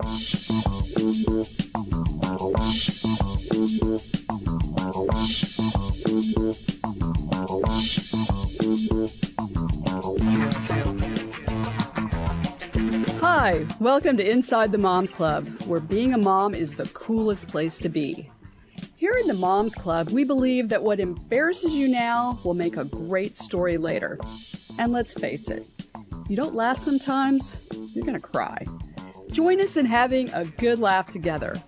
Hi, welcome to Inside the Moms Club, where being a mom is the coolest place to be. Here in the Moms Club, we believe that what embarrasses you now will make a great story later. And let's face it, you don't laugh sometimes, you're gonna cry. Join us in having a good laugh together.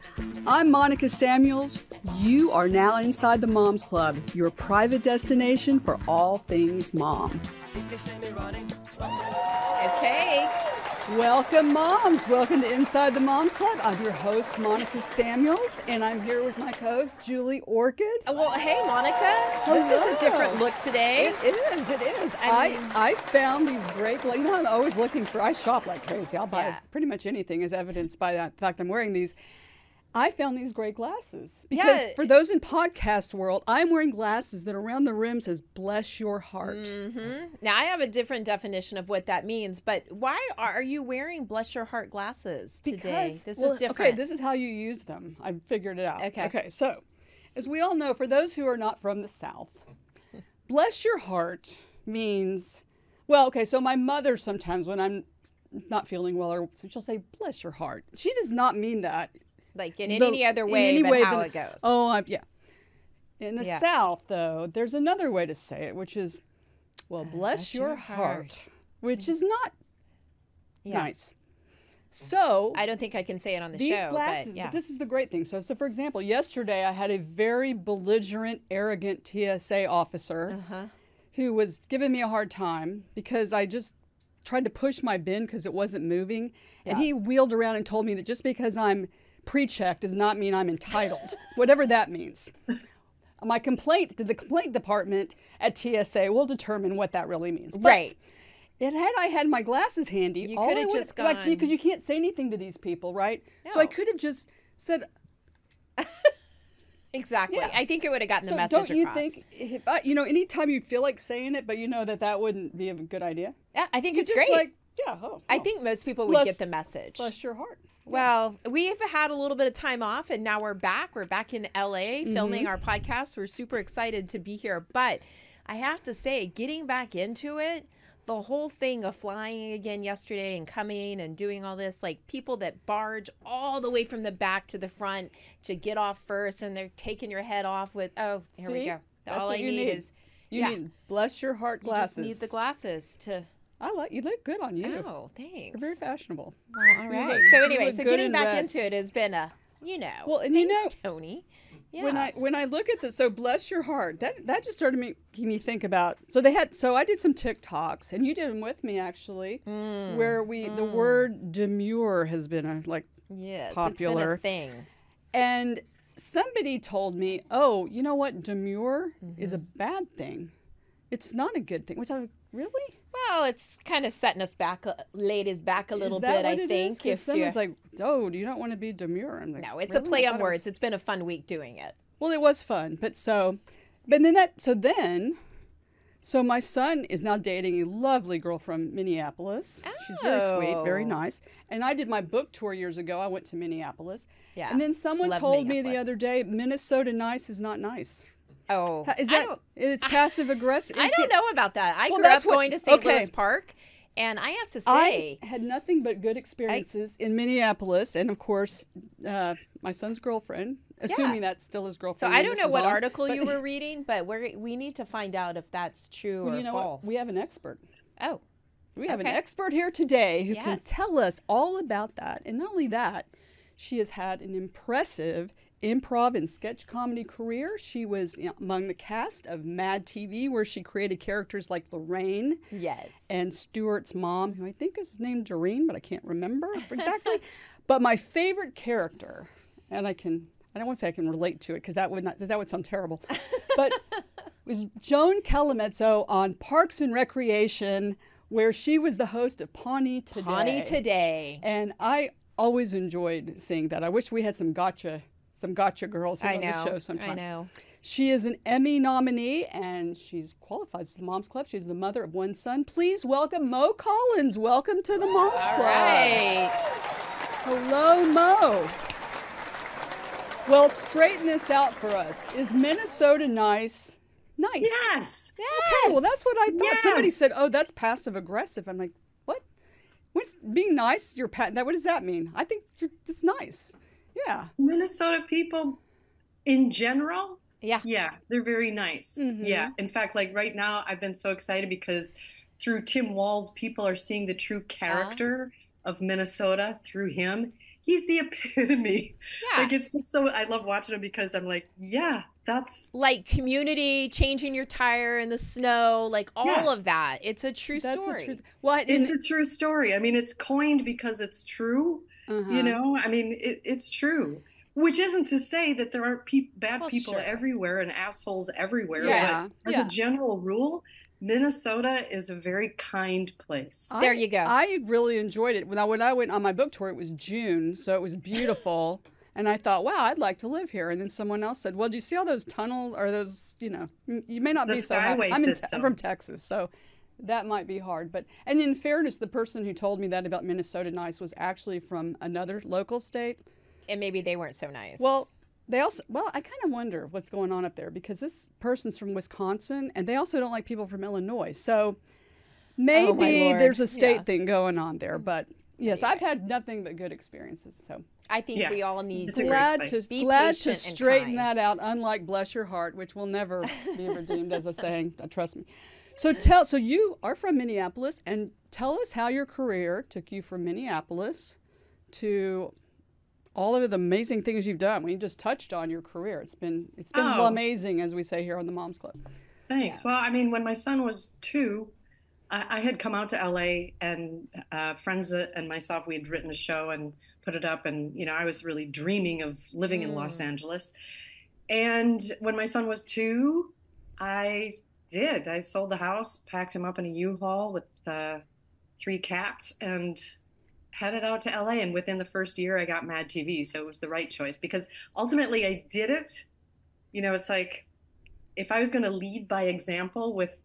I'm Monica Samuels. You are now inside the Moms Club, your private destination for all things mom. Okay. Welcome, moms. Welcome to Inside the Moms Club. I'm your host, Monica Samuels, and I'm here with my co-host, Julie Orchid. Well, hey, Monica. Hello. This is a different look today. It is. I found these great, you know, I'm always looking for, I shop like crazy. I'll buy pretty much anything, as evidenced by the fact I'm wearing these. I found these great glasses because for those in podcast world, I'm wearing glasses that around the rim says "Bless your heart." Mm-hmm. Now I have a different definition of what that means, but why are you wearing "Bless your heart" glasses today? Because, this is different. Okay, this is how you use them. I figured it out. Okay. So, as we all know, for those who are not from the South, "Bless your heart" means, well, okay. So my mother sometimes, when I'm not feeling well, or she'll say "Bless your heart." She does not mean that. Like in any other way but how it goes. Oh, yeah. In the South, though, there's another way to say it, which is, well, bless your heart, which is not nice. So I don't think I can say it on the these show. Glasses, but this is the great thing. So, for example, yesterday I had a very belligerent, arrogant TSA officer who was giving me a hard time because I just tried to push my bin because it wasn't moving. And he wheeled around and told me that just because I'm pre-checked does not mean I'm entitled, whatever that means. My complaint to the complaint department at TSA will determine what that really means. But right. Had I had my glasses handy, you could have just gone. Because you can't say anything to these people, right? No. So I could have just said. Exactly. Yeah. I think it would have gotten the message across. Don't you think, you know, anytime you feel like saying it, but you know that wouldn't be a good idea? Yeah, I think it's just great. Like, I think most people would get the message. Bless your heart. Well, we've had a little bit of time off, and now we're back. We're back in LA filming our podcast. We're super excited to be here. But I have to say, getting back into it, the whole thing of flying again yesterday and coming and doing all this, like people that barge all the way from the back to the front to get off first, and they're taking your head off with, here we go. All I need is, you need bless your heart glasses. You just need the glasses to... you look good on you. Oh, thanks. You're very fashionable. Well, all right. So anyway, getting back into it has been a, well, and thanks, Tony. Yeah. When I look at this, so bless your heart, that just started making me think about. So I did some TikToks, and you did them with me actually, where the word demure has been popular. It's been a thing. And somebody told me, oh, you know what, demure is a bad thing. It's not a good thing. Which I really. Well, it's kind of setting us back, ladies back a little bit, I think. If someone's like, oh, you don't want to be demure. I'm like, no, it's a play on words. It's been a fun week doing it. Well, it was fun. So my son is now dating a lovely girl from Minneapolis. Oh. She's very sweet, very nice. And I did my book tour years ago. I went to Minneapolis. Yeah. And then someone told me the other day, Minnesota nice is not nice. Oh, it's passive aggressive? I don't know about that. I grew up going to St. Louis Park, and I have to say, I had nothing but good experiences in Minneapolis, and of course, my son's girlfriend, assuming that's still his girlfriend. So I don't know what article you were reading, but we need to find out if that's true or false. What? We have an expert. Oh, we have an expert here today who can tell us all about that, and not only that, she has had an impressive improv and sketch comedy career. She was among the cast of Mad TV, where she created characters like Lorraine. Yes. And Stuart's mom, who I think is named Doreen, but I can't remember exactly. But my favorite character, and I don't want to say I can relate to it because that would sound terrible, but was Joan Calamezzo on Parks and Recreation, where she was the host of Pawnee Today. Pawnee Today. And I always enjoyed seeing that. I wish we had some gotcha girls who on the show sometime. I know. She is an Emmy nominee, and she's qualifies to the Moms Club. She's the mother of one son. Please welcome Mo Collins. Welcome to the Moms Club. All right. Hello, Mo. Well, straighten this out for us. Is Minnesota nice? Nice. Yes. Okay, well, that's what I thought. Yes. Somebody said, oh, that's passive aggressive. I'm like, what? What's being nice? What does that mean? I think it's nice. Yeah. Minnesota people in general, Yeah. they're very nice. Mm-hmm. Yeah. In fact, like right now, I've been so excited because through Tim Walz, people are seeing the true character of Minnesota through him. He's the epitome. Yeah. Like, it's just so, I love watching him because I'm like, yeah, that's like community, changing your tire in the snow, like all Yes. of that. It's a true story. It's a true story. I mean, it's coined because it's true. You know, I mean, it's true. Which isn't to say that there aren't bad people sure. everywhere and assholes everywhere. Yeah. But as a general rule, Minnesota is a very kind place. There you go. I really enjoyed it. Now, when I went on my book tour, it was June, so it was beautiful. And I thought, wow, I'd like to live here. And then someone else said, well, do you see all those tunnels or those, you know, you may not The be so happy. skyway I'm system. from Texas, so that might be hard. And in fairness, the person who told me that about Minnesota nice was actually from another local state. And maybe they weren't so nice. Well, I kind of wonder what's going on up there because this person's from Wisconsin and they also don't like people from Illinois. So maybe there's a state thing going on there. But yes, I've had nothing but good experiences. So I think we all need It's a to great be glad to patient and straighten kind. that out. Unlike bless your heart, which will never be redeemed as a saying. Trust me. So you are from Minneapolis, and tell us how your career took you from Minneapolis to all of the amazing things you've done. We just touched on your career. It's been amazing, as we say here on the Moms Club. Thanks. Well, I mean, when my son was 2, I had come out to LA and friends and myself, we had written a show and put it up. And, you know, I was really dreaming of living in Los Angeles. And when my son was 2, I sold the house, packed him up in a U-Haul with 3 cats and headed out to LA. And within the first year, I got Mad TV. So it was the right choice because ultimately I did it. You know, it's like if I was going to lead by example with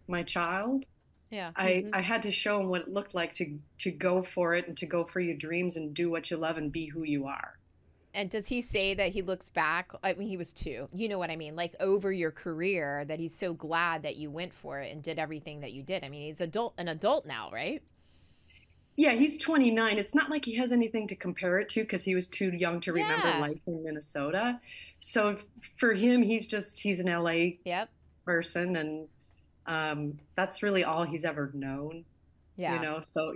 my child, I had to show him what it looked like to go for it and to go for your dreams and do what you love and be who you are. And does he say that he looks back? I mean, he was 2. You know what I mean? Like over your career, that he's so glad that you went for it and did everything that you did. I mean, he's an adult now, right? Yeah, he's 29. It's not like he has anything to compare it to because he was too young to remember life in Minnesota. So for him, he's an LA person, and that's really all he's ever known. Yeah, you know. So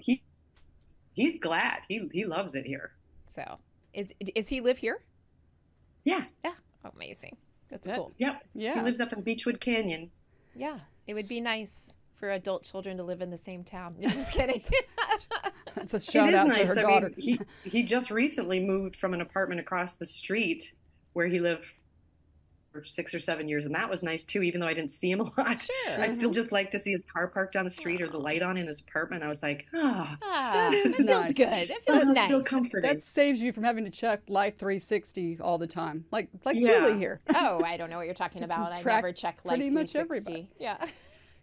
he's glad. He loves it here. So is he live here? Yeah. Yeah. Oh, amazing. That's cool. Yep. Yeah. He lives up in Beechwood Canyon. Yeah, it would be nice for adult children to live in the same town. I'm just kidding. It's a shout out to her daughter. I mean, he just recently moved from an apartment across the street where he lived for 6 or 7 years, and that was nice too. Even though I didn't see him a lot, I still just like to see his car parked down the street or the light on in his apartment. I was like, that is feels nice. good. That feels nice. Still comforting. That saves you from having to check Life 360 all the time, like Julie here. Oh, I don't know what you're talking about. I never check Life pretty 360. much everybody. Yeah.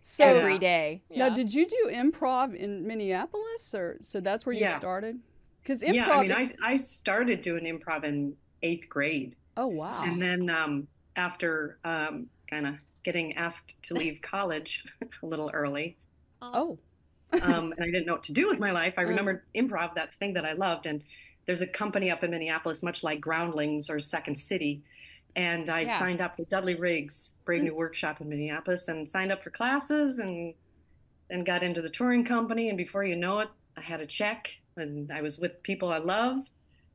So every day. Now, did you do improv in Minneapolis, or so that's where you started? Because improv. Yeah, I mean, I started doing improv in 8th grade. Oh wow! And then after kind of getting asked to leave college a little early. Oh. And I didn't know what to do with my life. I remembered improv, that thing that I loved. And there's a company up in Minneapolis, much like Groundlings or Second City. And I signed up with Dudley Riggs' Brave New Workshop in Minneapolis and signed up for classes and got into the touring company. And before you know it, I had a check and I was with people I love.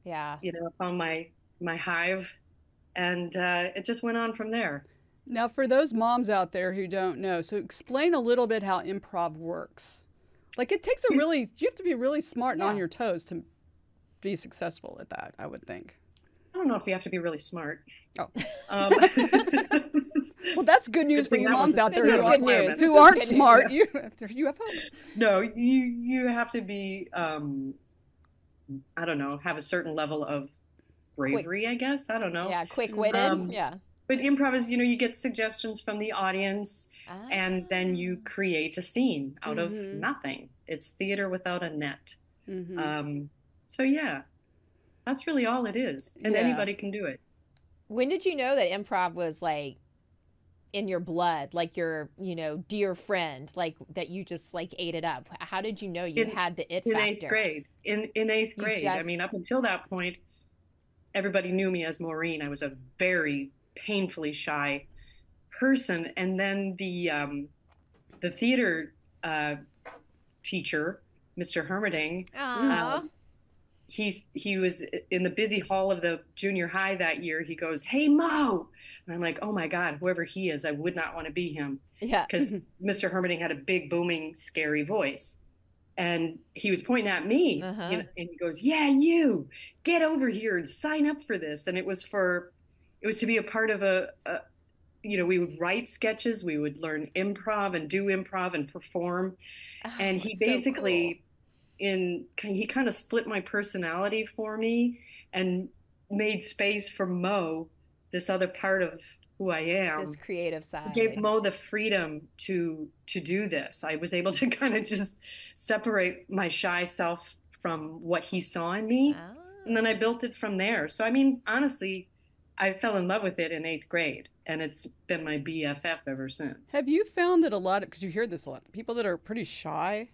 Yeah. You know, I found my hive and it just went on from there. Now, for those moms out there who don't know, so explain a little bit how improv works. Like you have to be really smart and on your toes to be successful at that, I would think. I don't know if you have to be really smart. Oh. Well, that's good news for you moms out there who aren't smart. You have hope. No, you have to be, I don't know, have a certain level of bravery, I guess. I don't know. Yeah, quick-witted. But improv is, you get suggestions from the audience and then you create a scene out of nothing. It's theater without a net. So, yeah. That's really all it is. And Yeah. anybody can do it. When did you know that improv was like in your blood, like your, dear friend, like that you just like ate it up? How did you know you had the it in factor? eighth grade. In eighth grade. I mean, up until that point, everybody knew me as Maureen. I was a very painfully shy person. And then the theater teacher, Mr. Hermerding, he was in the busy hall of the junior high that year. He goes, "Hey, Mo." And I'm like, oh my God, whoever he is, I would not want to be him. Yeah. Because Mr. Hermerding had a big, booming, scary voice. And he was pointing at me, and he goes, "Yeah, you get over here and sign up for this." And it was to be a part of we would write sketches, we would learn improv and do improv and perform. And he basically, he kind of split my personality for me and made space for Mo, this other part of who I am, this creative side. Gave Mo the freedom to do this. I was able to kind of just separate my shy self from what he saw in me. And then I built it from there. So, I mean, honestly, I fell in love with it in eighth grade, and it's been my BFF ever since. Have you found that because you hear this a lot, people that are pretty shy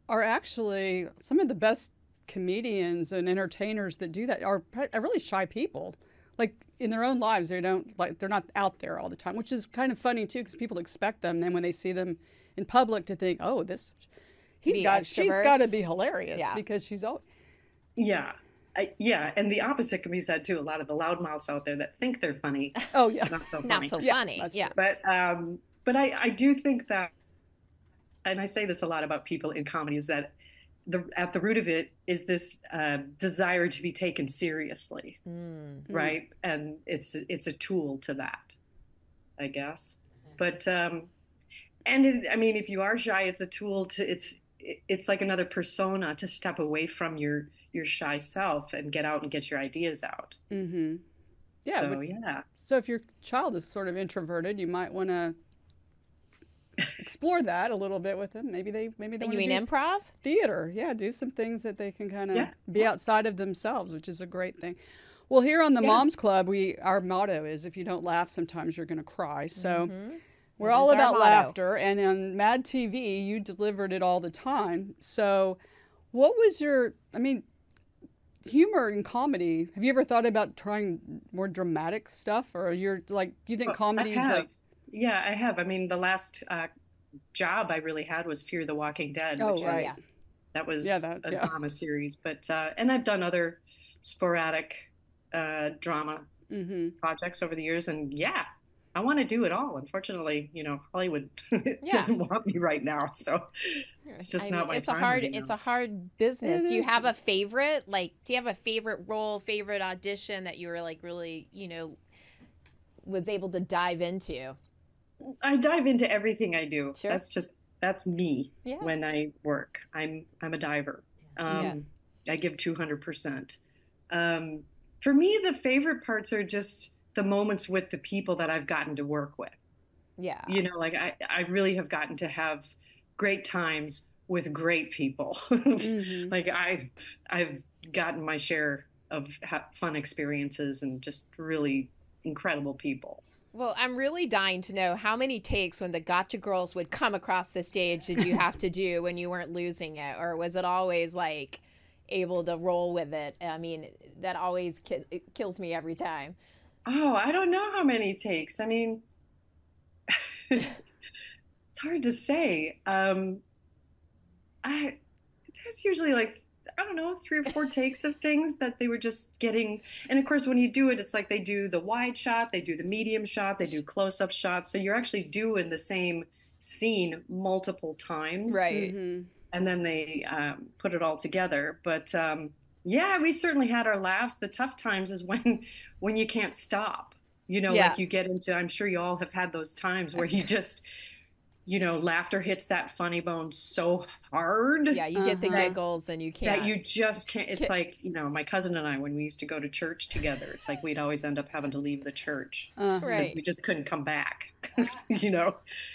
are actually some of the best comedians and entertainers that do that are really shy people. Like in their own lives, they're not out there all the time, which is kind of funny too, because people expect them then when they see them in public to think, oh, she's got to be hilarious because she's always. Yeah. Yeah, and the opposite can be said too. A lot of the loudmouths out there that think they're funny. Oh yeah, not so funny. Not so funny. Yeah. But I do think that, and I say this a lot about people in comedy, is that at the root of it is this desire to be taken seriously, right? And it's a tool to that, I guess. But I mean, if you are shy, it's a tool to it's like another persona to step away from your shy self and get out and get your ideas out. Mm-hmm. Yeah. So if your child is sort of introverted, you might want to explore that a little bit with them. Maybe they you mean improv? Theater. Yeah, do some things that they can kind of be outside of themselves, which is a great thing. Well, here on the Moms Club, our motto is, if you don't laugh, sometimes you're going to cry. So we're all about laughter. And on Mad TV, you delivered it all the time. So what was humor and comedy, have you ever thought about trying more dramatic stuff? Or you think comedy is like... Yeah, I have. I mean, the last job I really had was Fear the Walking Dead. That was a drama series. But and I've done other sporadic drama projects over the years. And I want to do it all. Unfortunately, Hollywood doesn't want me right now. So it's just not my time. It's a hard business. Do you have a favorite? Do you have a favorite role, favorite audition that you were like really, was able to dive into? I dive into everything I do. Sure. That's me when I work. I'm a diver. I give 200%. For me, the favorite parts are just the moments with the people that I've gotten to work with. Yeah. I really have gotten to have great times with great people. I've gotten my share of fun experiences and just really incredible people. Well, I'm really dying to know how many takes when the Gotcha Girls would come across the stage did you have to do when you weren't losing it? Or was it always able to roll with it? I mean, that always it kills me every time. Oh, I don't know how many takes. I mean, it's hard to say. There's usually 3 or 4 takes of things that they were just getting. And of course, when you do it, it's like they do the wide shot, they do the medium shot, they do close-up shots. So you're actually doing the same scene multiple times. Right. Mm-hmm. And then they put it all together. But we certainly had our laughs. The tough times is when you can't stop. Like you get into, I'm sure you all have had those times where you just... laughter hits that funny bone so hard. Yeah, you get the giggles and you can't. That you just can't. It's like, my cousin and I, when we used to go to church together, it's like we'd always end up having to leave the church. Right. We just couldn't come back. Too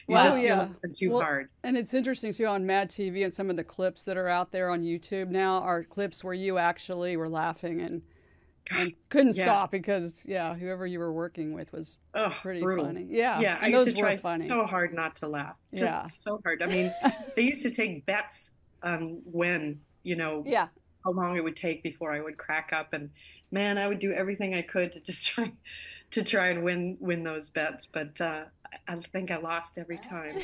hard. And it's interesting, too, on Mad TV and some of the clips that are out there on YouTube now are clips where you actually were laughing and and couldn't Yeah. stop because whoever you were working with was Oh, pretty brutal. funny. Yeah, Yeah, I and used those to were try funny. so hard not to laugh. Just Yeah. so hard. I mean, they used to take bets on when, Yeah. how long it would take before I would crack up. And man, I would do everything I could to just try and win those bets. But I think I lost every time.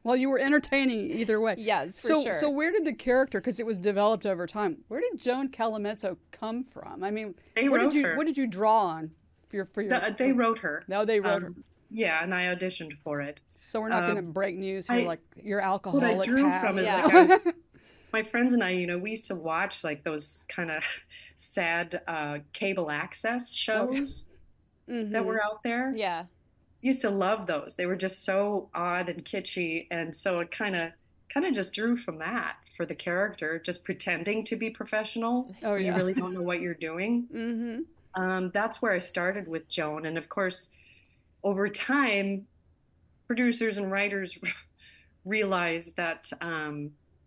Well, you were entertaining either way. Yes, for sure. So where did the character, because it was developed over time, where did Joan Calamezzo come from? I mean, They what wrote did you her. what did you draw on They wrote her. No, they wrote her. Yeah, and I auditioned for it. So we're not going to break news here, like your What I alcoholic drew past. from is Yeah. my friends and I, we used to watch like those kind of sad cable access shows that were out there. Yeah. Used to love those. They were just so odd and kitschy, and so it kind of just drew from that for the character, just pretending to be professional when you really don't know what you're doing. That's where I started with Joan, and of course, over time, producers and writers realized that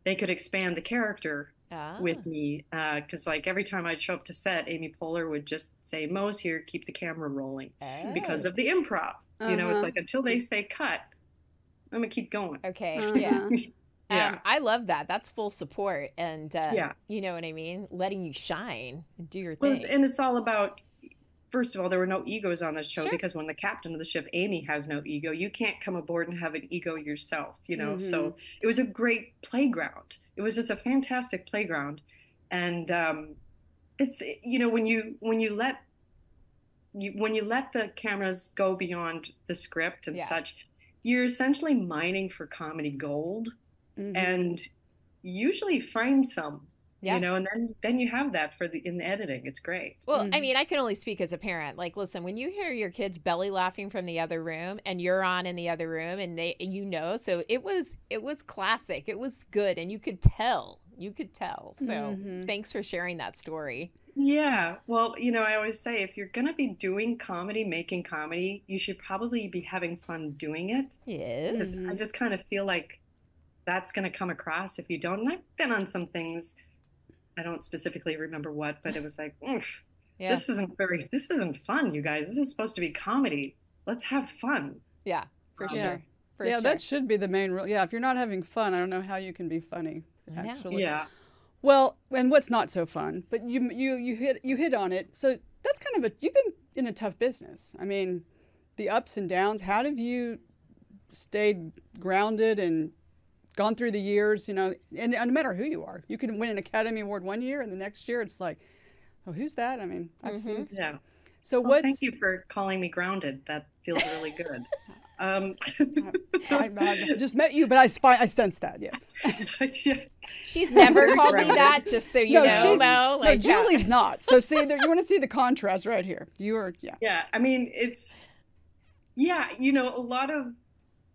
they could expand the character with me, because like every time I'd show up to set, Amy Poehler would just say, "Mo's here, keep the camera rolling," because of the improv. It's like until they say cut, I'm gonna keep going. Okay. Yeah. I love that. That's full support, and Yeah. you know what I mean, letting you shine and do your Well, thing. it's all about. First of all, there were no egos on this show Sure. because when the captain of the ship, Amy, has no ego, you can't come aboard and have an ego yourself, So it was a great playground. It was just a fantastic playground. And it's, when you let the cameras go beyond the script and such, you're essentially mining for comedy gold and usually find some. And then you have that in the editing. It's great. Well, I mean, I can only speak as a parent. Like, listen, when you hear your kids belly laughing from the other room and you're on in the other room and so it was classic. It was good. And you could tell. So thanks for sharing that story. Yeah. Well, I always say if you're going to be doing comedy, making comedy, you should probably be having fun doing it. Yes. I just kind of feel like that's going to come across if you don't. And I've been on some things. I don't specifically remember what, but it was like, this isn't fun, you guys. This is supposed to be comedy. Let's have fun. Yeah, for sure. That should be the main rule. Yeah, if you're not having fun, I don't know how you can be funny, actually. Yeah. Well, and what's not so fun, but you hit on it. So that's kind of you've been in a tough business. I mean, the ups and downs. How have you stayed grounded and gone through the years, and no matter who you are, you can win an Academy Award one year and the next year it's like, oh, who's that? I mean, I've seen. Yeah. So thank you for calling me grounded. That feels really good. I just met you, but I sense that. Yeah. She's never called me that, just so you know. No, Julie's not. So see, you want to see the contrast right here. You are, Yeah. I mean, it's, a lot of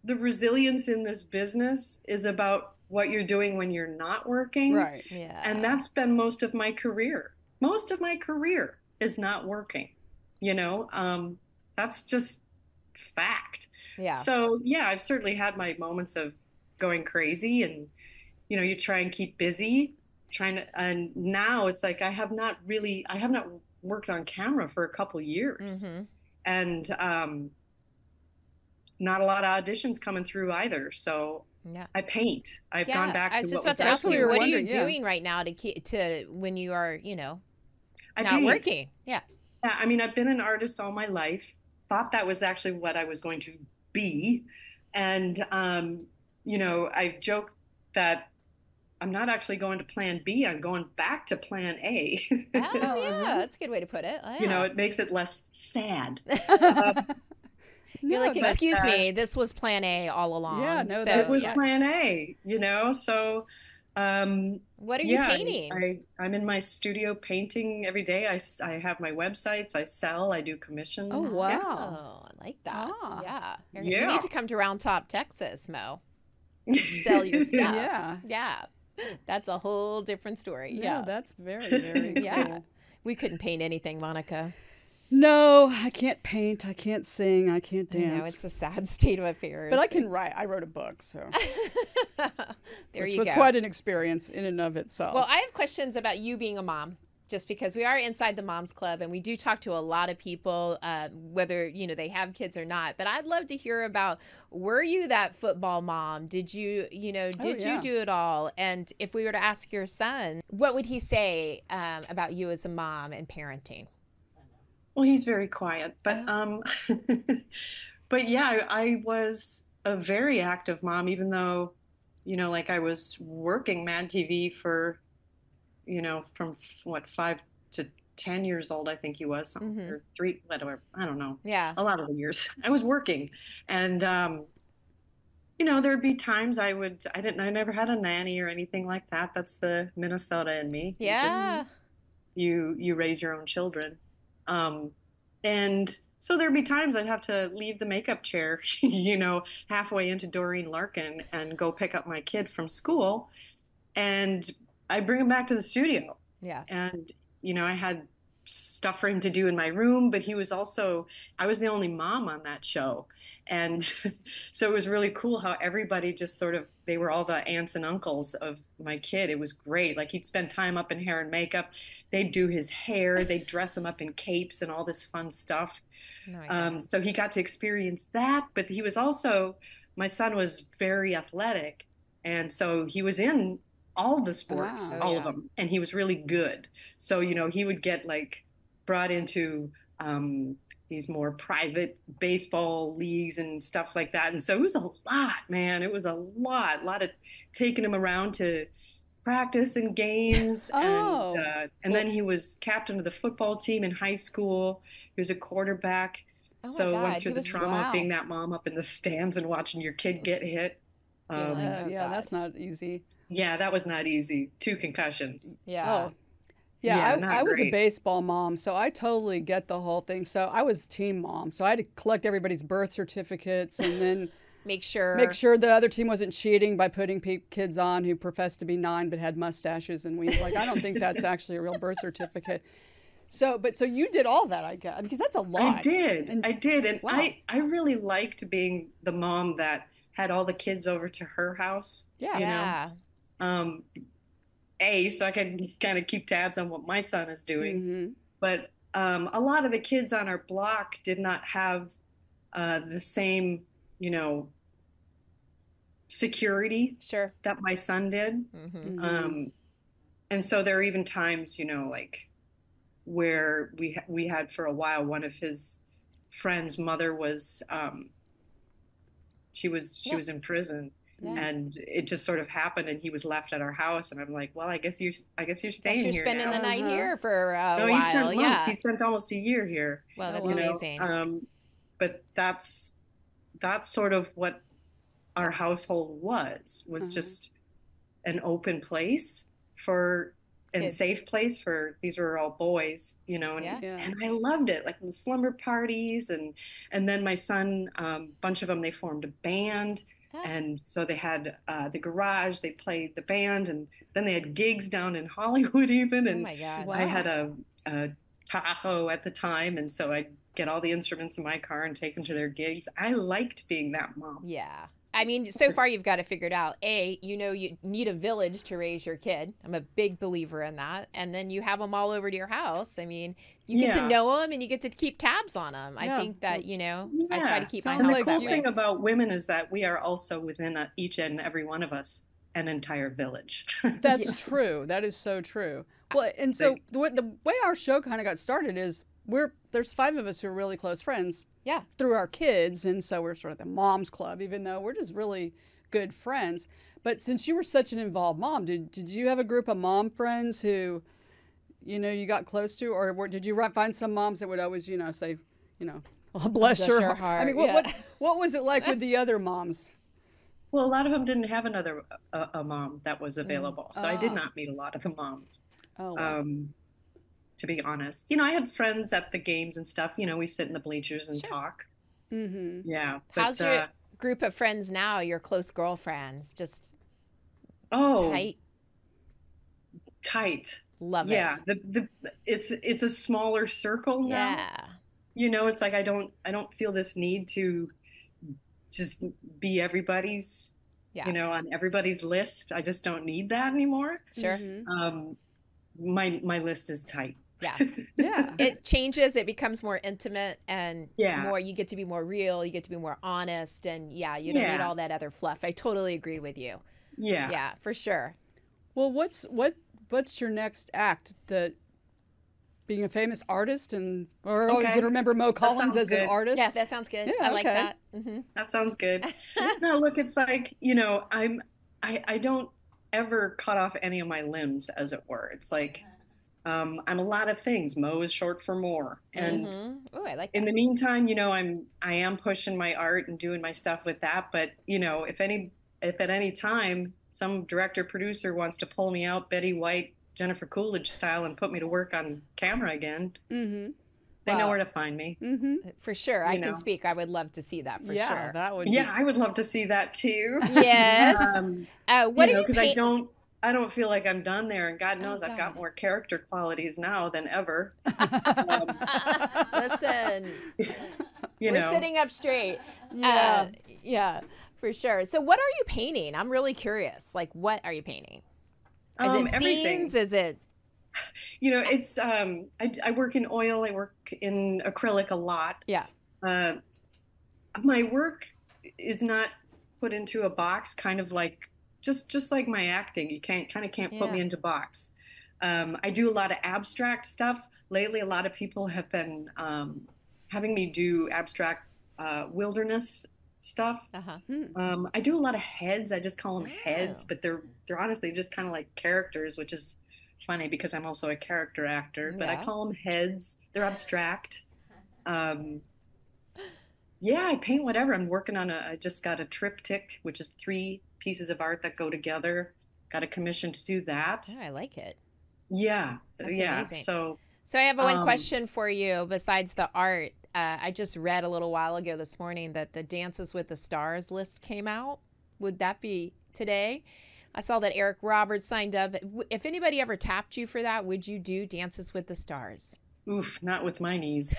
the resilience in this business is about what you're doing when you're not working. Right. Yeah. And that's been most of my career. Most of my career is not working, that's just fact. Yeah. So, I've certainly had my moments of going crazy and, you try and keep busy and now it's like I have not worked on camera for a couple years and, not a lot of auditions coming through either. So I paint. I've gone back to I was just about to ask you, what are you doing right now to when you are, not paint. working? Yeah. Yeah. I mean, I've been an artist all my life. Thought that was actually what I was going to be. And, I joke that I'm not actually going to plan B. I'm going back to plan A. Oh, yeah. That's a good way to put it. Oh, yeah. It makes it less sad. You're like, excuse me, this was plan A all along. Yeah, no, it was plan A, so. What are you painting? I'm in my studio painting every day. I have my websites, I sell, I do commissions. Oh, wow. Yeah. Oh, I like that. Ah. Yeah. You need to come to Round Top, Texas, Mo. Sell your stuff. Yeah. That's a whole different story. Yeah, that's very, very cool. We couldn't paint anything, Monica. No, I can't paint. I can't sing. I can't dance. No, it's a sad state of affairs. But I can write. I wrote a book, so which was quite an experience in and of itself. Well, I have questions about you being a mom. just because we are inside the Moms Club and we do talk to a lot of people, whether, you know, they have kids or not. But I'd love to hear about, were you that football mom? Did you, you know, did you do it all? And if we were to ask your son, what would he say about you as a mom and parenting? Well, he's very quiet, but but yeah, I was a very active mom, even though, you know, like I was working Mad TV for, you know, from what, 5 to 10 years old, I think he was, something, or three, whatever, I don't know. Yeah. A lot of the years I was working. And, you know, there'd be times I never had a nanny or anything like that. That's the Minnesota in me. Yeah. You raise your own children. And so there'd be times I'd have to leave the makeup chair, you know, halfway into Doreen Larkin and go pick up my kid from school. And I'd bring him back to the studio. Yeah. And, you know, I had stuff for him to do in my room, but I was the only mom on that show. And so it was really cool how everybody just sort of, they were all the aunts and uncles of my kid. It was great. Like, he'd spend time up in hair and makeup. They'd do his hair. They'd dress him up in capes and all this fun stuff. So he got to experience that. But he was also, my son was very athletic. And so he was in all the sports, all of them. And he was really good. So, you know, he would get like brought into these more private baseball leagues and stuff like that. And so it was a lot, man. It was a lot of taking him around to practice and games. And then he was captain of the football team in high school. He was a quarterback. So went through the trauma of being that mom up in the stands and watching your kid get hit. That's not easy. Yeah, that was not easy. 2 concussions. Yeah. I was a baseball mom, so I totally get the whole thing. So I was team mom, so I had to collect everybody's birth certificates and then make sure the other team wasn't cheating by putting kids on who professed to be 9 but had mustaches, and I don't think that's actually a real birth certificate. So you did all that, I guess, because that's a lot. I did, and I really liked being the mom that had all the kids over to her house. Yeah. So I can kind of keep tabs on what my son is doing. But a lot of the kids on our block did not have the same, you know, security that my son did. And so there are even times, you know, like where we had for a while, one of his friends' mother was she was in prison. And it just sort of happened, and he was left at our house, and I'm like, well, I guess you're staying here. You're spending the night here for a while. He spent months. He spent almost a year here. Well, that's amazing. But that's sort of what our household was just an open place and safe place for, these were all boys, you know, and I loved it, like the slumber parties, and then my son, bunch of them, they formed a band. And so they had the garage, they played the band, and then they had gigs down in Hollywood even. And I had a Tahoe at the time, and so I'd get all the instruments in my car and take them to their gigs. I liked being that mom. Yeah. I mean, so far you've got it figured out. You know, you need a village to raise your kid. I'm a big believer in that. And then you have them all over to your house. I mean, you get to know them and you get to keep tabs on them. I think that, you know, I try to keep my house the cool thing about women is that we are also within each and every one of us an entire village. That's true. That is so true. Well, and so the way our show kind of got started is there's 5 of us who are really close friends. Yeah. Through our kids, and so we're sort of the Moms Club, even though we're just really good friends. But since you were such an involved mom, did you have a group of mom friends who, you know, you got close to, or did you find some moms that would always, you know, say, you know, oh, bless your heart. I mean, what was it like with the other moms? Well, a lot of them didn't have a mom that was available, so I did not meet a lot of the moms. Oh, wow. To be honest, you know, I had friends at the games and stuff. You know, we sit in the bleachers and talk. Yeah. But, how's your group of friends now? Your close girlfriends? Just tight. Love it. Yeah. It's a smaller circle now. Yeah. You know, it's like I don't feel this need to just be everybody's. You know, on everybody's list. I just don't need that anymore. Sure. my list is tight. Yeah. Yeah. It changes, it becomes more intimate and Yeah. more, you get to be more real, you get to be more honest, and yeah, you don't need Yeah. all that other fluff. I totally agree with you. Yeah. Yeah, for sure. Well, what's your next act? Being a famous artist, and or always Okay. going to remember Mo Collins sounds as an good. artist? Yeah, that sounds good. Yeah, I like okay. that. Hmm. That sounds good. No, look, it's like, I don't ever cut off any of my limbs, as it were. It's like, I'm a lot of things. Mo is short for more. And Oh, I like in that. the meantime, I am pushing my art and doing my stuff with that. But, if at any time some director producer wants to pull me out Betty White, Jennifer Coolidge style and put me to work on camera again, they know Well, where to find me. For sure. I You can know. speak. I would love to see that for Yeah, sure. that would Yeah, I would love to see that too. Yes. What are you Because painting? I don't feel like I'm done there, and God knows I've got God. more character qualities now than ever. Listen, You we're know, sitting up straight. Yeah. Yeah, for sure. So what are you painting? I'm really curious. Like, what are you painting? Is it everything. scenes? Is it? It's I work in oil. I work in acrylic a lot. Yeah. Uh, my work is not put into a box, kind of like just like my acting. You can't put me Yeah. into box. I do a lot of abstract stuff. Lately, a lot of people have been having me do abstract wilderness stuff. Uh-huh. I do a lot of heads. I just call them heads, Oh. but they're honestly just kind of like characters, which is funny because I'm also a character actor. But I Yeah. call them heads. They're abstract. Um, yeah, I paint whatever. I just got a triptych, which is 3 pieces of art that go together. Got a commission to do that. Oh, I like it. Yeah, That's yeah. amazing. So, So I have one um, question for you besides the art. I just read a little while ago this morning that the Dances with the Stars list came out. Would that be today? I saw that Eric Roberts signed up. If anybody ever tapped you for that, would you do Dances with the Stars? oof, not with my knees.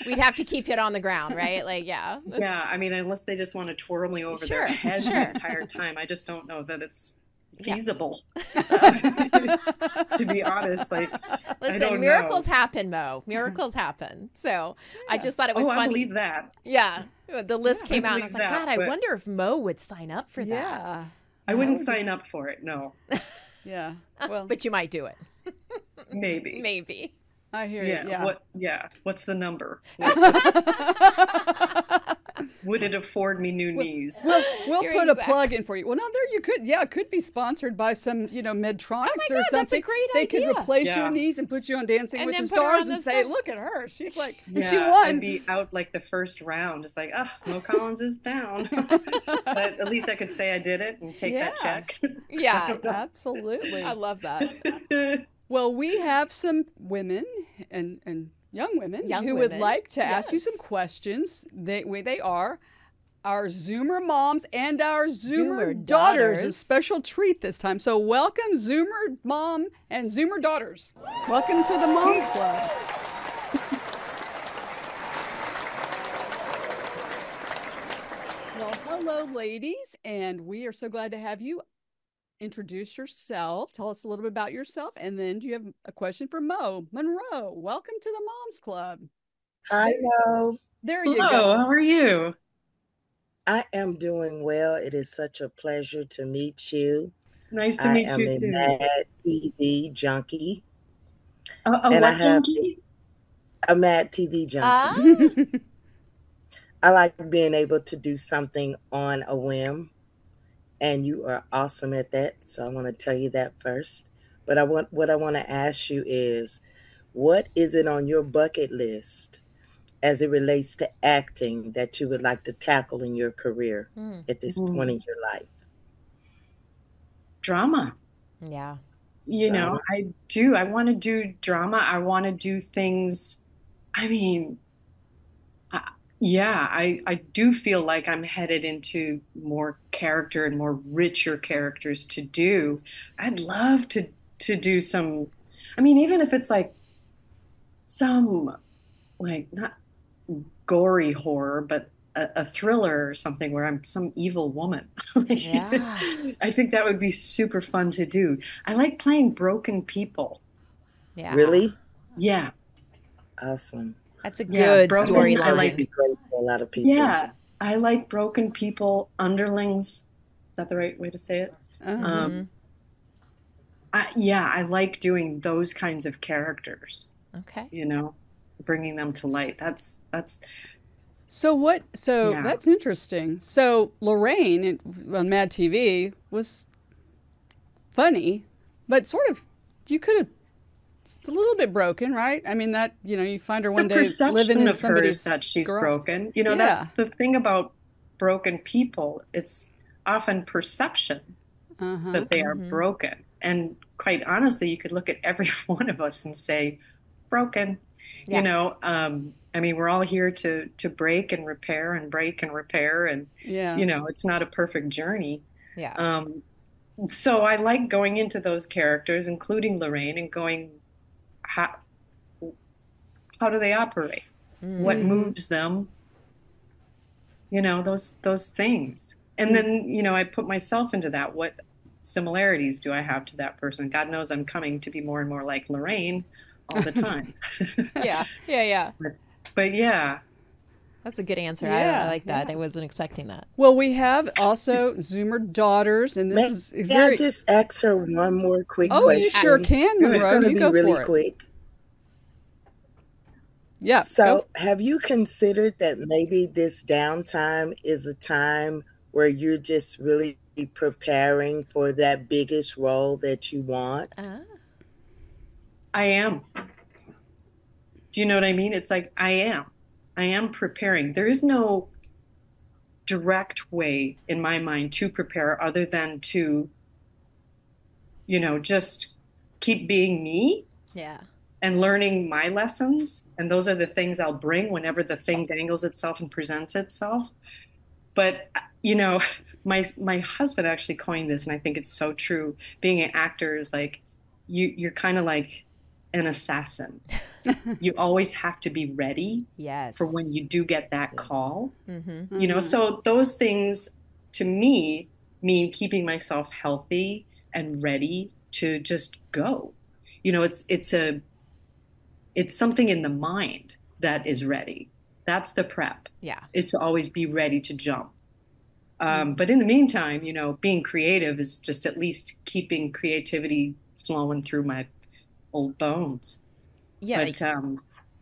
We'd have to keep it on the ground, right? Like, yeah. Yeah, I mean, unless they just want to twirl me over their Sure, head sure. the entire time, I just don't know that it's Yeah. feasible. To be honest, like, I Listen, don't miracles know. happen, Mo. Miracles happen. So I just thought it was Oh, I funny. believe that. Yeah. The list came out and I was believe like, that, God, I but- wonder if Mo would sign up for that. Yeah. I wouldn't sign up for it. No, Yeah. Well, But you might do it. maybe. Maybe. I hear Yeah. you. Yeah. What? Yeah. What's the number? Would it afford me new knees? We'll You're put a exact. plug in for you. Well, now there you could, yeah, it could be sponsored by some, Medtronics Oh my or God, that's a something. great They could idea. replace Yeah. your knees and put you on Dancing And with then the put her Stars on and the say, star- look at her. She's like, and Yeah, she won. I'd be out like the first round. It's like, oh, Mo Collins is down. But at least I could say I did it and take that Yeah. check. Yeah. Absolutely. I love that. Well, we have some women and young women Young who would women. like to ask you some Yes. questions. They are our Zoomer moms and our Zoomer, Zoomer daughters. A daughters. special treat this time. So welcome, Zoomer mom and Zoomer daughters. Welcome to the Moms Club. Well, hello, ladies, and we are so glad to have you. Introduce yourself. Tell us a little bit about yourself, and then do you have a question for Mo Monroe? Welcome to the Moms Club. Hi, Mo. There you Hello, go. how are you? I am doing well. It is such a pleasure to meet you. Nice to I meet am you a too. mad TV junkie, A and I what have junkie? a mad TV junkie. Ah, I like being able to do something on a whim, and you are awesome at that. So I want to tell you that first. But what I want to ask you is, what is it on your bucket list as it relates to acting that you would like to tackle in your career at this point in your life? Drama. yeah. You know, Drama. I do. I want to do drama. I want to do things. I mean, I do feel like I'm headed into more character and more richer characters to do. I'd love to do some. I mean, even if it's like some like not gory horror, but a thriller or something where I'm some evil woman. Like, Yeah. I think that would be super fun to do. I like playing broken people. Yeah. Really? Yeah. Awesome. That's a Yeah, good broken. I think that would storyline. be great for a lot of people. Yeah. I like broken people, underlings. Is that the right way to say it? Oh. Um, I like doing those kinds of characters, Okay. bringing them to light. That's So Yeah. that's interesting. So Lorraine on Mad TV was funny, but sort of you could have. It's a little bit broken, right? I mean that you find her one the day living perception in of her is somebody's that she's garage. broken. Yeah. That's the thing about broken people. It's often perception Uh-huh. that they are broken. And quite honestly, you could look at every one of us and say, broken. Yeah. I mean, we're all here to break and repair and break and repair, and Yeah. it's not a perfect journey. Yeah. So I like going into those characters, including Lorraine, and going, how do they operate? What moves them? Those things. And then, I put myself into that. What similarities do I have to that person? God knows I'm coming to be more and more like Lorraine all the time. Yeah. Yeah. But yeah. That's a good answer. Yeah, I like that. I wasn't expecting that. Well, we have also Zoomer daughters, and this is May very. I just ask her one more quick Oh, question? you sure can, It's Monroe. going to You be go really for it. quick. Yeah. So, have you considered that maybe this downtime is a time where you're just really preparing for that biggest role that you want? I am. Do you know what I mean? It's like I am preparing. There is no direct way in my mind to prepare other than to, just keep being me Yeah. and learning my lessons. And those are the things I'll bring whenever the thing dangles itself and presents itself. But, my husband actually coined this, and I think it's so true. Being an actor is like, you're kind of like an assassin. You always have to be ready Yes. for when you do get that call. Mm-hmm. So those things to me mean keeping myself healthy and ready to just go. It's something in the mind that is ready. That's the prep. Yeah. Is to always be ready to jump. But in the meantime, being creative is just at least keeping creativity flowing through my old bones. Yeah. But,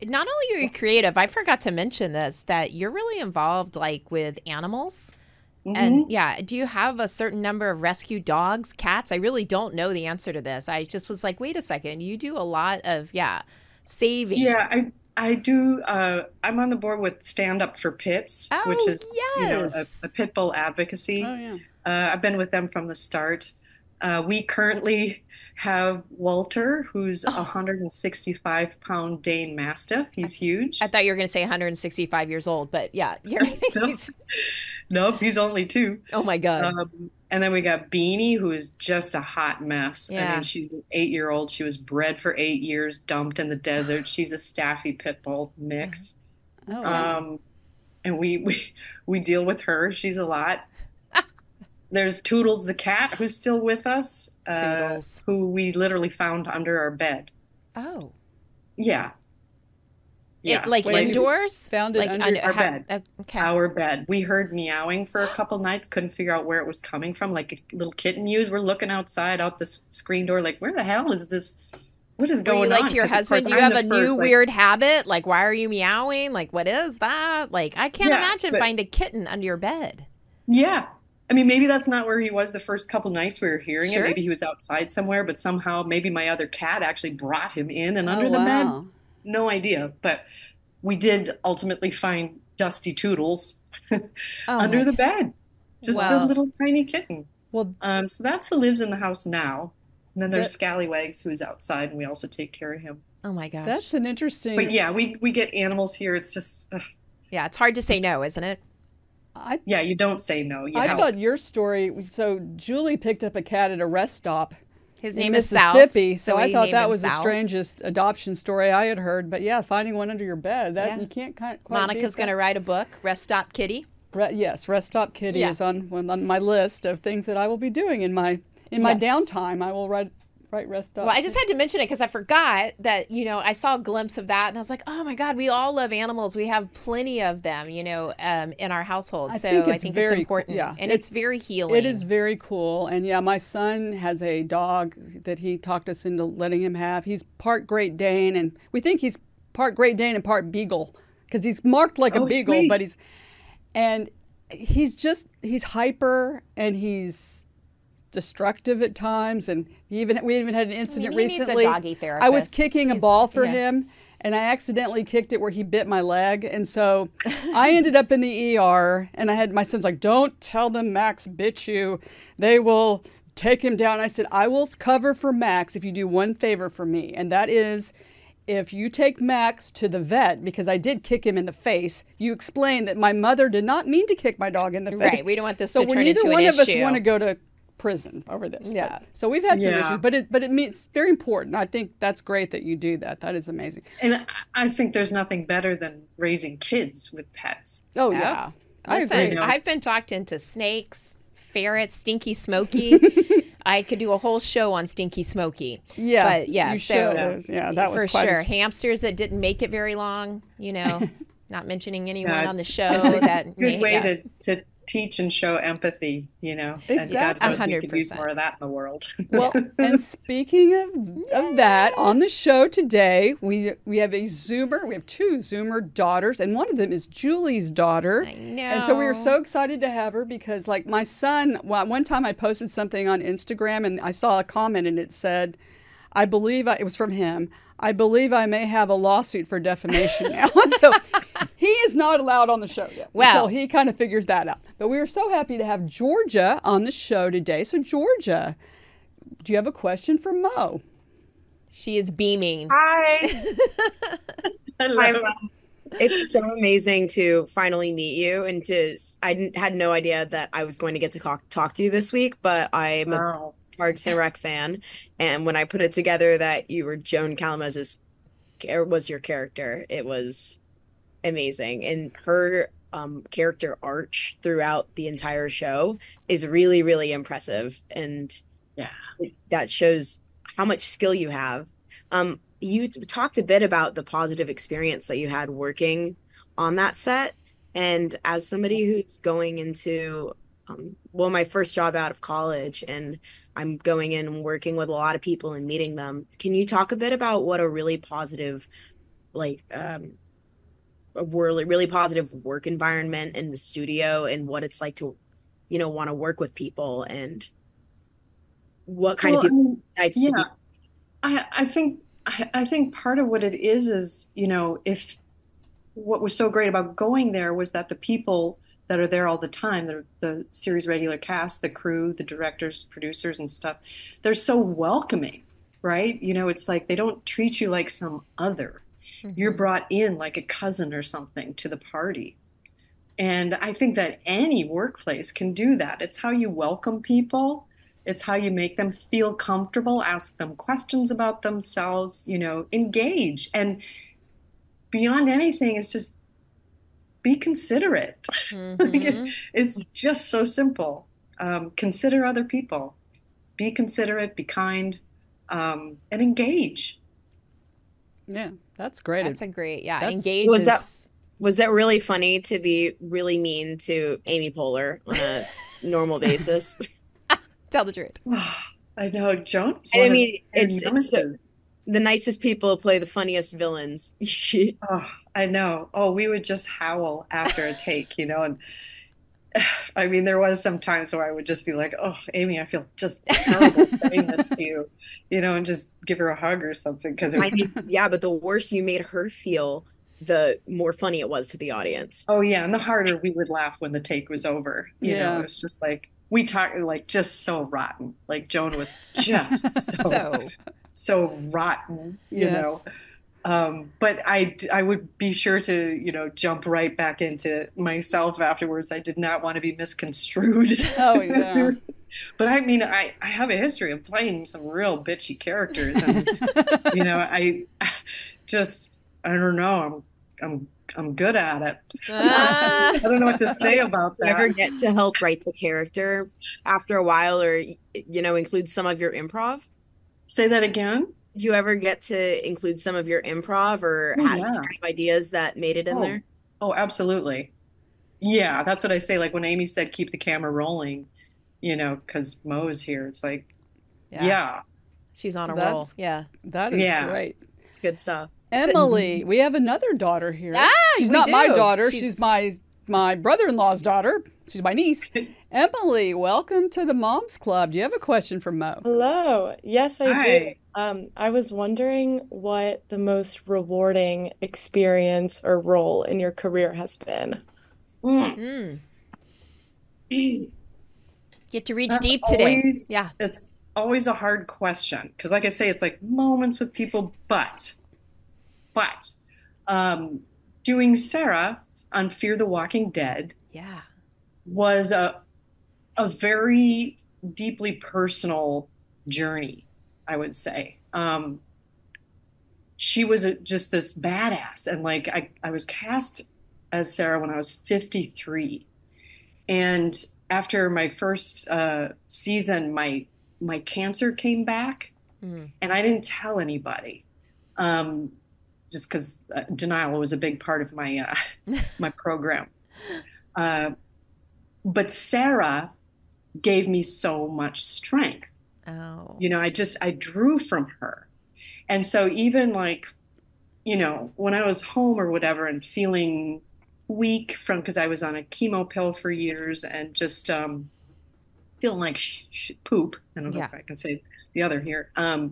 not only are you creative, I forgot to mention this, that you're really involved like with animals. And yeah, do you have a certain number of rescue dogs, cats? I really don't know the answer to this. I just was like, wait a second, you do a lot of, saving. Yeah, I do. I'm on the board with Stand Up for Pits, which is yes. a pit bull advocacy. Oh yeah. I've been with them from the start. We currently have Walter, who's a 165-pound Dane Mastiff. He's huge. I thought you were going to say 165 years old, but yeah, Nope, he's only 2. Oh my God. And then we got Beanie, who is just a hot mess. Yeah. I mean, she's an 8-year-old. She was bred for 8 years, dumped in the desert. She's a Staffy pit bull mix. Oh, wow. And we deal with her. She's a lot. There's Toodles the cat, who's still with us. Toodles. Who we literally found under our bed. Oh. Yeah. Yeah. Like indoors? Found it like under our bed. Okay. Our bed. We heard meowing for a couple nights, couldn't figure out where it was coming from, like a little kitten mews. We're looking outside out the screen door, like, where the hell is this? What is going on? Were you like to your 'Cause, of husband, course, do you I'm have the a new first, weird habit? Like, why are you meowing? Like, what is that? Like, I can't imagine finding a kitten under your bed. Yeah. I mean, maybe that's not where he was the first couple nights we were hearing Sure. it. Maybe he was outside somewhere, but somehow maybe my other cat actually brought him in and under the bed. No idea. But we did ultimately find Dusty Toodles under the bed. Just a little tiny kitten. Well, so that's who lives in the house now. And then there's Scallywags, who's outside, and we also take care of him. Oh my gosh. That's an interesting. But yeah, we get animals here. It's just yeah, it's hard to say no, isn't it? yeah, you don't say no. I thought your story. So Julie picked up a cat at a rest stop. His in name is South, Mississippi. So I we thought named that him was the South. strangest adoption story I had heard. But yeah, finding one under your bed, that you can't quite Monica's going to write a book, Rest Stop Kitty. Yes, Rest Stop Kitty is on my list of things that I will be doing in my downtime. I will write Rest Stop. Well, I just had to mention it because I forgot that, I saw a glimpse of that and I was like, oh my God, we all love animals. We have plenty of them, in our household. I think it's important. Yeah. And it's very healing. It is very cool. And yeah, my son has a dog that he talked us into letting him have. He's part Great Dane, and we think he's part Great Dane and part Beagle because he's marked like a beagle, sweet. but he's hyper and he's destructive at times, and we even had an incident recently. Needs a doggy therapist. I was kicking a ball for him, and I accidentally kicked it where he bit my leg, and so I ended up in the ER. And I had my son's like, "Don't tell them Max bit you; they will take him down." I said, "I will cover for Max if you do one favor for me, and that is." If you take Max to the vet, because I did kick him in the face, you explain that my mother did not mean to kick my dog in the face. Right. We don't want this to turn into an issue. So neither one of us want to go to prison over this. Yeah. So we've had some issues, but it means very important. I think that's great that you do that. That is amazing. And I think there's nothing better than raising kids with pets. Oh yeah. Listen, I agree. I've been talked into snakes, ferrets, Stinky Smokey. I could do a whole show on Stinky Smokey. Yeah. But yeah, you so should. Yeah, that was for quite sure. Hamsters that didn't make it very long, not mentioning anyone on the show it's that a good way to teach and show empathy, Exactly. And God knows we could use 100%. more of that in the world. Well, and speaking of that, on the show today, we have a Zoomer. We have two Zoomer daughters, and one of them is Julie's daughter. I know. And so we were so excited to have her because, like, my son, one time I posted something on Instagram, and I saw a comment, and it said, it was from him, "I believe I may have a lawsuit for defamation now." So he is not allowed on the show yet until he kind of figures that out. But we were so happy to have Georgia on the show today. So Georgia, do you have a question for Mo? She is beaming. Hi. Hello. It's so amazing to finally meet you, and had no idea that I was going to get to talk to you this week, but I'm a Parks and Rec fan, and when I put it together that you were Joan Calamez's was your character, it was amazing. And her character arch throughout the entire show is really, really impressive, and that shows how much skill you have. You talked a bit about the positive experience that you had working on that set, and as somebody who's going into my first job out of college, and I'm going in and working with a lot of people and meeting them, can you talk a bit about what a really positive a really positive work environment in the studio, and what it's like to want to work with people, and what kind of people nights to be? I think part of what it is if what was so great about going there was that the people that are there all the time, the series regular cast, the crew, the directors, producers and stuff, they're so welcoming, right? It's like they don't treat you like some other. Mm-hmm. You're brought in like a cousin or something to the party. And I think that any workplace can do that. It's how you welcome people. It's how you make them feel comfortable, ask them questions about themselves, engage. And beyond anything, it's just be considerate. Mm-hmm. It's just so simple. Consider other people. Be considerate, be kind, and engage. Yeah, that's great. That's a great, engage. Was that really funny to be really mean to Amy Poehler on a normal basis? Tell the truth. I know, Joan. I mean, it's the nicest people play the funniest villains. I know. Oh, we would just howl after a take, and I mean, there was some times where I would just be like, "Oh, Amy, I feel just terrible saying this to you," and just give her a hug or something. Because but the worse you made her feel, the more funny it was to the audience. Oh yeah, and the harder we would laugh when the take was over. You know, it was just like we talked like just so rotten. Like Joan was just so rotten, you know. But I would be sure to, jump right back into myself afterwards. I did not want to be misconstrued. Oh, yeah. But I mean, I have a history of playing some real bitchy characters, and I just I don't know. I'm good at it. I don't know what to say about You ever that. get to help write the character after a while, or include some of your improv? Say that again. Do you ever get to include some of your improv, or Oh have yeah. ideas that made it in Oh, there? oh, absolutely. Yeah, that's what I say. Like when Amy said, keep the camera rolling, because Mo's here. It's like, yeah, She's on a roll. That's Yeah. that is yeah. great. It's good stuff. Emily, we have another daughter here. Ah, She's we not my do. daughter. She's- She's my brother-in-law's daughter. She's my niece. Emily, welcome to the Moms Club. Do you have a question for Mo? Hello. Yes, I do. Hi. I was wondering what the most rewarding experience or role in your career has been. Mm. Get to reach That's deep today. always- Yeah. It's always a hard question because, like I say, it's like moments with people, but doing Sarah on Fear the Walking Dead Yeah. was a very deeply personal journey, I would say. She was just this badass, and like I was cast as Sarah when I was 53, and after my first season, my cancer came back, and I didn't tell anybody, just because denial was a big part of my my program. But Sarah gave me so much strength. Oh. I drew from her. And so even like, when I was home or whatever and feeling weak because I was on a chemo pill for years and just feeling like poop. I don't know if I can say the other here. I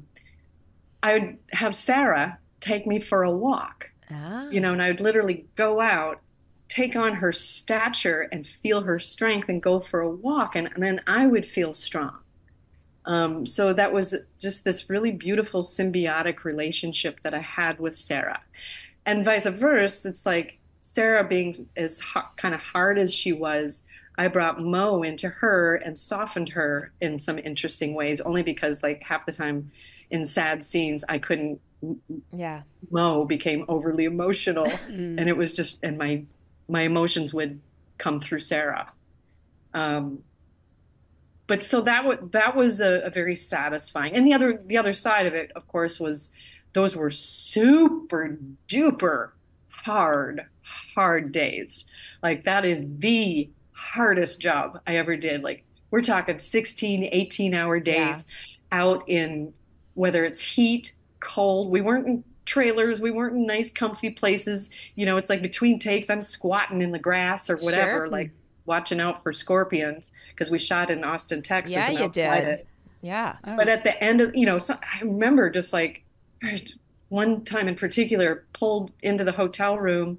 would have Sarah take me for a walk, and I would literally go out, take on her stature and feel her strength and go for a walk. And then I would feel strong. So that was just this really beautiful symbiotic relationship that I had with Sarah, and vice versa. It's like Sarah being as kind of hard as she was, I brought Mo into her and softened her in some interesting ways, only because like half the time in sad scenes, I couldn't, Mo became overly emotional and it was just, and my emotions would come through Sarah. But so that was a very satisfying. And the other side of it, of course, was those were super duper hard days. Like that is the hardest job I ever did. Like we're talking 16, 18-hour days out in, whether it's heat, cold. We weren't in trailers. We weren't in nice, comfy places. It's like between takes, I'm squatting in the grass or whatever, like watching out for scorpions because we shot in Austin, Texas. Yeah, and you outside did. it. Yeah. But at the end of, I remember just like one time in particular, pulled into the hotel room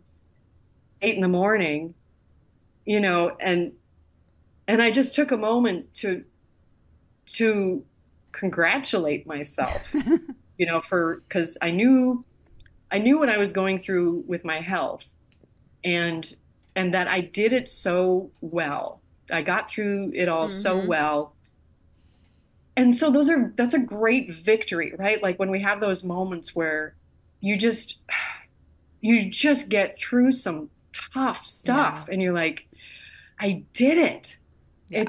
8 in the morning, and I just took a moment to congratulate myself, because I knew what I was going through with my health, and that I did it so well. I got through it all so well. And so that's a great victory, right? Like when we have those moments where you just get through some tough stuff and you're like, I did it. Yeah.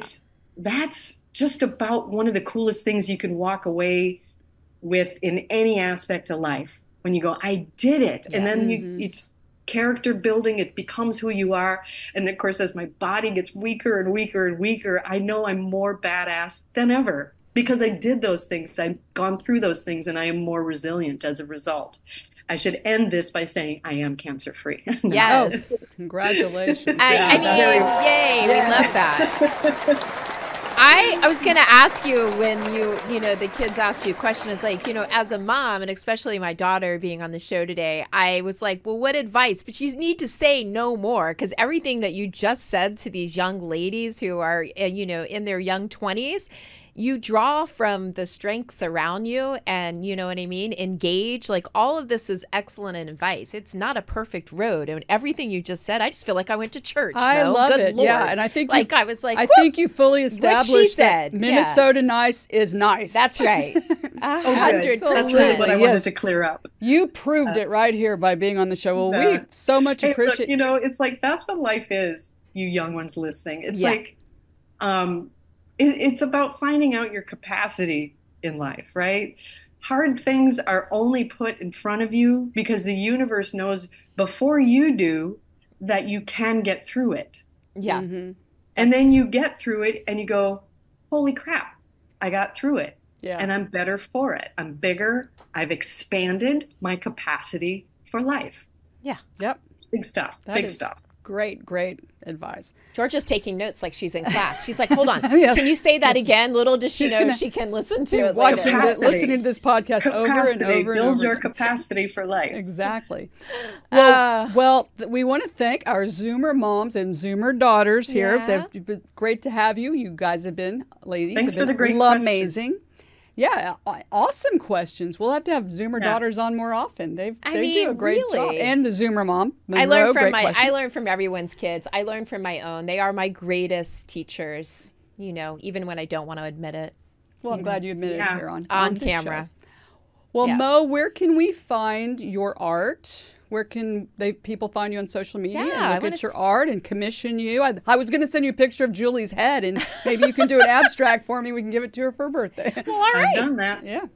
That's just about one of the coolest things you can walk away with in any aspect of life. When you go, I did it. Yes. And then it's character building, it becomes who you are. And of course, as my body gets weaker and weaker and weaker, I know I'm more badass than ever because I did those things. I've gone through those things and I am more resilient as a result. I should end this by saying I am cancer free. Yes. Congratulations. I mean, yay, we love that. I was going to ask you when the kids asked you a question, is like, as a mom, and especially my daughter being on the show today, I was like, well, what advice? But you need to say no more, because everything that you just said to these young ladies who are, in their young 20s, you draw from the strengths around you, and you know what I mean? Engage. Like, all of this is excellent advice. It's not a perfect road. And everything you just said, I just feel like I went to church. I Mo. love Good it. Lord. Yeah. And I think like I was like, I whoop, think you fully established said. that Minnesota nice is nice. That's right. That's 100%. really what I wanted Yes. to clear up. You proved it right here by being on the show. Well, we so much Hey, appreciate. look, you know, it's like that's what life is. You young ones listening, it's Yeah. like, it's about finding out your capacity in life, right? Hard things are only put in front of you because the universe knows before you do that you can get through it. Yeah. Mhm. And then you get through it and you go, holy crap, I got through it. Yeah. And I'm better for it. I'm bigger. I've expanded my capacity for life. Yeah. Yep. It's big stuff. That Big is stuff. great advice. Georgia's taking notes like she's in class. She's like, hold on. Yes. Can you say that Yes. again? Little does she She's know gonna she can listen to Be it watching, later. Capacity. listening to this podcast over and Capacity. over and Build over. your again. capacity for life. Exactly. Well, we want to thank our Zoomer moms and Zoomer daughters here. Yeah. They've been great to have you. You guys have been, ladies, Thanks have for been the great amazing. Yeah, awesome questions. We'll have to have Zoomer daughters on more often. They do a great job. really. And the Zoomer mom, Monroe, I learned from great question. I learned from everyone's kids. I learned from my own. They are my greatest teachers, you know, even when I don't want to admit it. Well, I'm glad you admitted it here on this camera. show. Well, Yeah. Mo, where can we find your art? Where can people find you on social media Yeah, I and look wanna at your art and commission you? I was going to send you a picture of Julie's head, and maybe you can do an abstract for me. We can give it to her for her birthday. Well, all I've right. done that. Yeah.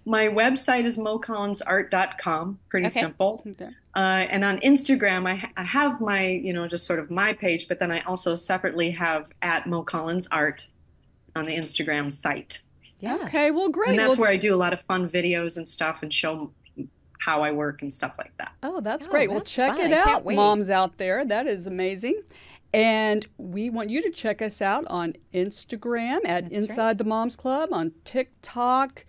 My website is mocollinsart.com. Pretty Okay. simple. Okay. And on Instagram, I have my, you know, just sort of my page, but then I also separately have at @mocollinsart on the Instagram site. Yeah. Okay. Well, great. And that's Well, where I do a lot of fun videos and stuff and show how I work and stuff like that. oh, that's Oh, great. Well, that's check fun. it I can't out, wait. moms out there. That is amazing. And we want you to check us out on Instagram at Inside the Moms Club, on TikTok.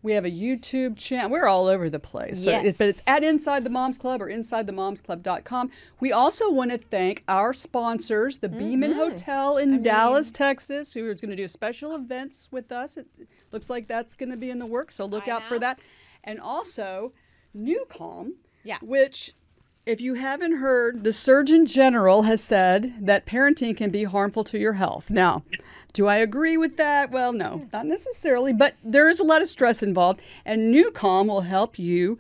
We have a YouTube channel. We're all over the place. Yes. But it's at Inside the Moms Club or InsideTheMomsClub.com. We also want to thank our sponsors, the Beeman Hotel in Dallas, Texas, who is going to do special events with us. It looks like that's going to be in the works, so look out for that. And also, Newcom, which, if you haven't heard, the Surgeon General has said that parenting can be harmful to your health. Now, do I agree with that? Well, no, not necessarily, but there is a lot of stress involved, and Newcom will help you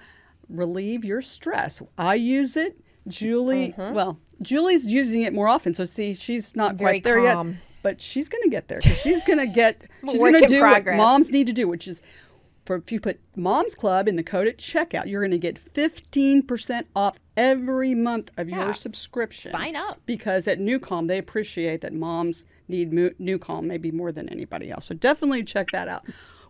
relieve your stress. I use it. Julie, well, Julie's using it more often, so see, she's not Very quite there calm. yet, but she's going to get there. 'Cause she's going to get, she's work going to in do progress. what moms need to do, which is, if you put Mom's Club in the code at checkout, you're going to get 15% off every month of your subscription. Sign up. Because at Newcom, they appreciate that moms need Newcom maybe more than anybody else. So definitely check that out.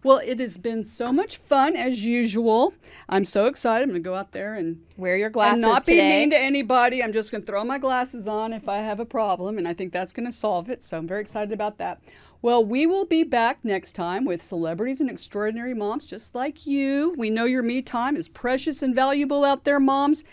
Well, it has been so much fun as usual. I'm so excited. I'm going to go out there and Wear your glasses not be today. mean to anybody. I'm just going to throw my glasses on if I have a problem, and I think that's going to solve it. So I'm very excited about that. Well, we will be back next time with celebrities and extraordinary moms just like you. We know your me time is precious and valuable out there, moms.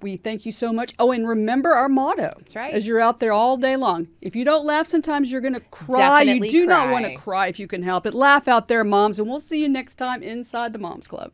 We thank you so much. Oh, and remember our motto. That's right. As you're out there all day long. If you don't laugh, sometimes you're going to cry. Definitely You do not cry. want to cry if you can help it. Laugh out there, moms, and we'll see you next time inside the Moms Club.